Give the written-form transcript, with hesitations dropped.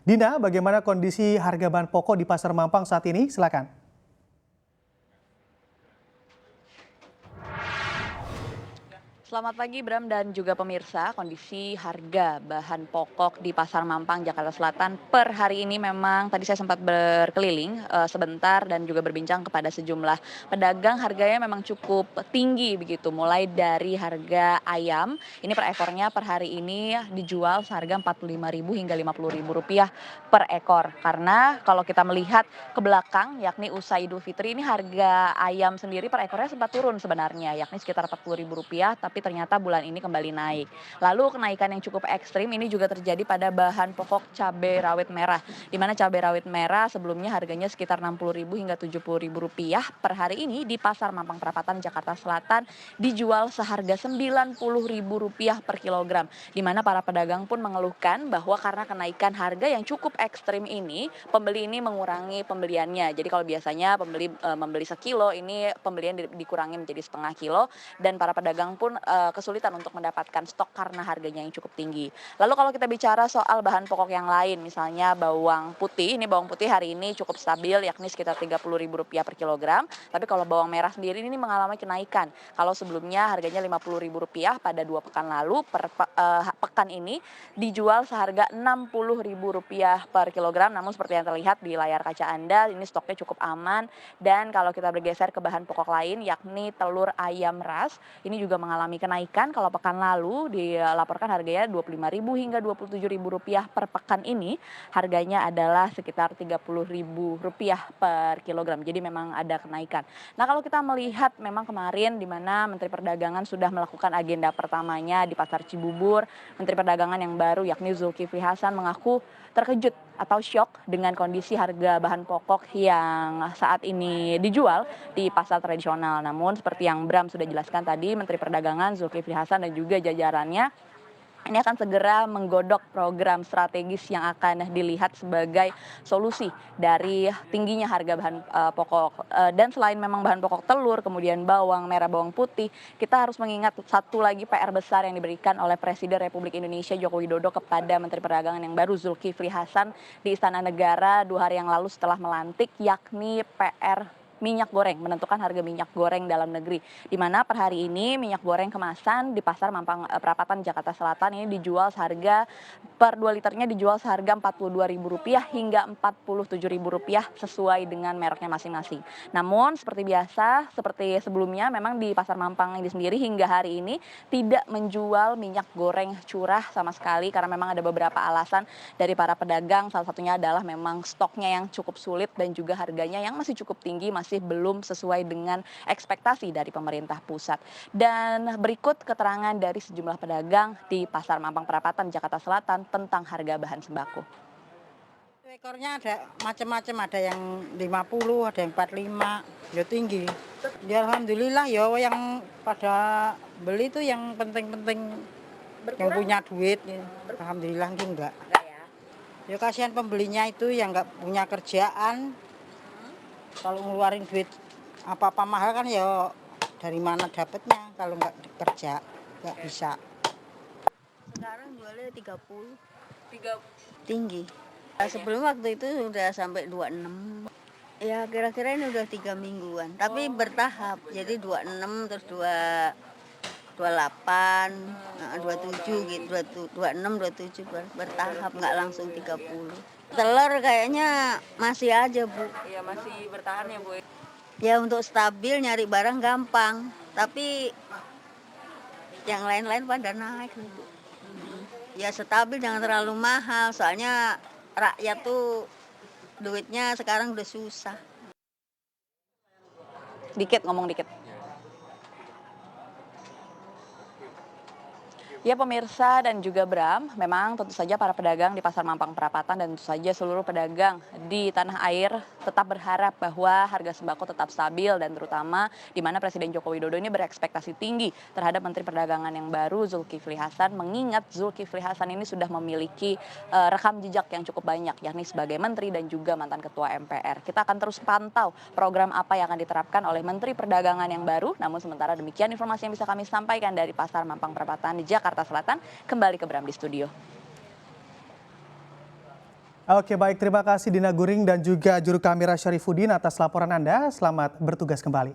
Dina, bagaimana kondisi harga bahan pokok di Pasar Mampang saat ini? Silakan. Selamat pagi Bram dan juga pemirsa, kondisi harga bahan pokok di Pasar Mampang, Jakarta Selatan per hari ini memang tadi saya sempat berkeliling sebentar dan juga berbincang kepada sejumlah pedagang, harganya memang cukup tinggi begitu, mulai dari harga ayam, ini per ekornya per hari ini dijual seharga Rp45.000 hingga Rp50.000 per ekor. Karena kalau kita melihat ke belakang, yakni usai Idul Fitri, ini harga ayam sendiri per ekornya sempat turun sebenarnya, yakni sekitar Rp40.000, tapi ternyata bulan ini kembali naik. Lalu kenaikan yang cukup ekstrim ini juga terjadi pada bahan pokok cabai rawit merah, di mana cabai rawit merah sebelumnya harganya sekitar Rp60.000 hingga Rp70.000 per hari ini di Pasar Mampang Perapatan, Jakarta Selatan dijual seharga Rp90.000 per kilogram, di mana para pedagang pun mengeluhkan bahwa karena kenaikan harga yang cukup ekstrim ini, pembeli ini mengurangi pembeliannya. Jadi kalau biasanya pembeli membeli sekilo, ini pembelian dikurangi menjadi setengah kilo, dan para pedagang pun kesulitan untuk mendapatkan stok karena harganya yang cukup tinggi. Lalu kalau kita bicara soal bahan pokok yang lain, misalnya bawang putih, ini bawang putih hari ini cukup stabil, yakni sekitar Rp30.000 per kilogram. Tapi kalau bawang merah sendiri ini mengalami kenaikan. Kalau sebelumnya harganya Rp50.000 pada 2 pekan lalu, pekan ini dijual seharga Rp60.000 per kilogram. Namun seperti yang terlihat di layar kaca Anda, ini stoknya cukup aman. Dan kalau kita bergeser ke bahan pokok lain, yakni telur ayam ras, ini juga mengalami kenaikan. Kalau pekan lalu dilaporkan harganya Rp25.000 hingga Rp27.000 per pekan ini, harganya adalah sekitar Rp30.000 per kilogram. Jadi memang ada kenaikan. Nah, kalau kita melihat memang kemarin di mana Menteri Perdagangan sudah melakukan agenda pertamanya di Pasar Cibubur, Menteri Perdagangan yang baru yakni Zulkifli Hasan mengaku terkejut atau syok dengan kondisi harga bahan pokok yang saat ini dijual di pasar tradisional. Namun seperti yang Bram sudah jelaskan tadi, Menteri Perdagangan Zulkifli Hasan dan juga jajarannya ini akan segera menggodok program strategis yang akan dilihat sebagai solusi dari tingginya harga bahan pokok. Dan selain memang bahan pokok telur, kemudian bawang merah, bawang putih, kita harus mengingat satu lagi PR besar yang diberikan oleh Presiden Republik Indonesia Joko Widodo kepada Menteri Perdagangan yang baru Zulkifli Hasan di Istana Negara 2 hari yang lalu setelah melantik, yakni PR minyak goreng, menentukan harga minyak goreng dalam negeri. Di mana per hari ini minyak goreng kemasan di Pasar Mampang Perapatan, Jakarta Selatan ini dijual seharga per 2 liternya dijual seharga Rp42.000 hingga Rp47.000 sesuai dengan mereknya masing-masing. Namun seperti biasa, seperti sebelumnya memang di Pasar Mampang ini sendiri hingga hari ini tidak menjual minyak goreng curah sama sekali karena memang ada beberapa alasan dari para pedagang. Salah satunya adalah memang stoknya yang cukup sulit dan juga harganya yang masih cukup tinggi, masih belum sesuai dengan ekspektasi dari pemerintah pusat. Dan berikut keterangan dari sejumlah pedagang di Pasar Mampang Perapatan, Jakarta Selatan tentang harga bahan sembako. Ekornya ada macam-macam, ada yang 50, ada yang 45, ya tinggi. Ya alhamdulillah ya yang pada beli itu yang penting-penting yang punya duit. Ya. Alhamdulillah enggak. Ya kasihan pembelinya itu yang enggak punya kerjaan. Kalau ngeluarin duit apa-apa mahal kan ya dari mana dapatnya kalau enggak kerja, enggak bisa. Sekarang jualnya 30. Tinggi. Sebelum waktu itu udah sampai 26. Ya kira-kira ini udah 3 mingguan. Tapi bertahap. Jadi 26 terus 28, 27 gitu, 26, 27 bertahap, nggak langsung 30. Telur kayaknya masih aja, Bu. Iya, masih bertahan ya, Bu. Ya untuk stabil nyari barang gampang. Tapi yang lain-lain pada naik, Bu. Ya stabil, jangan terlalu mahal, soalnya rakyat tuh duitnya sekarang udah susah. Ngomong dikit. Ya pemirsa dan juga Bram, memang tentu saja para pedagang di Pasar Mampang Perapatan dan tentu saja seluruh pedagang di tanah air tetap berharap bahwa harga sembako tetap stabil dan terutama di mana Presiden Joko Widodo ini berekspektasi tinggi terhadap Menteri Perdagangan yang baru Zulkifli Hasan, mengingat Zulkifli Hasan ini sudah memiliki rekam jejak yang cukup banyak, yakni sebagai menteri dan juga mantan ketua MPR. Kita akan terus pantau program apa yang akan diterapkan oleh Menteri Perdagangan yang baru. Namun sementara demikian informasi yang bisa kami sampaikan dari Pasar Mampang Perapatan di Jakarta Selatan. Kembali ke Bram di studio. Oke, baik, terima kasih Dina Guring dan juga juru kamera Syarifuddin atas laporan Anda. Selamat bertugas kembali.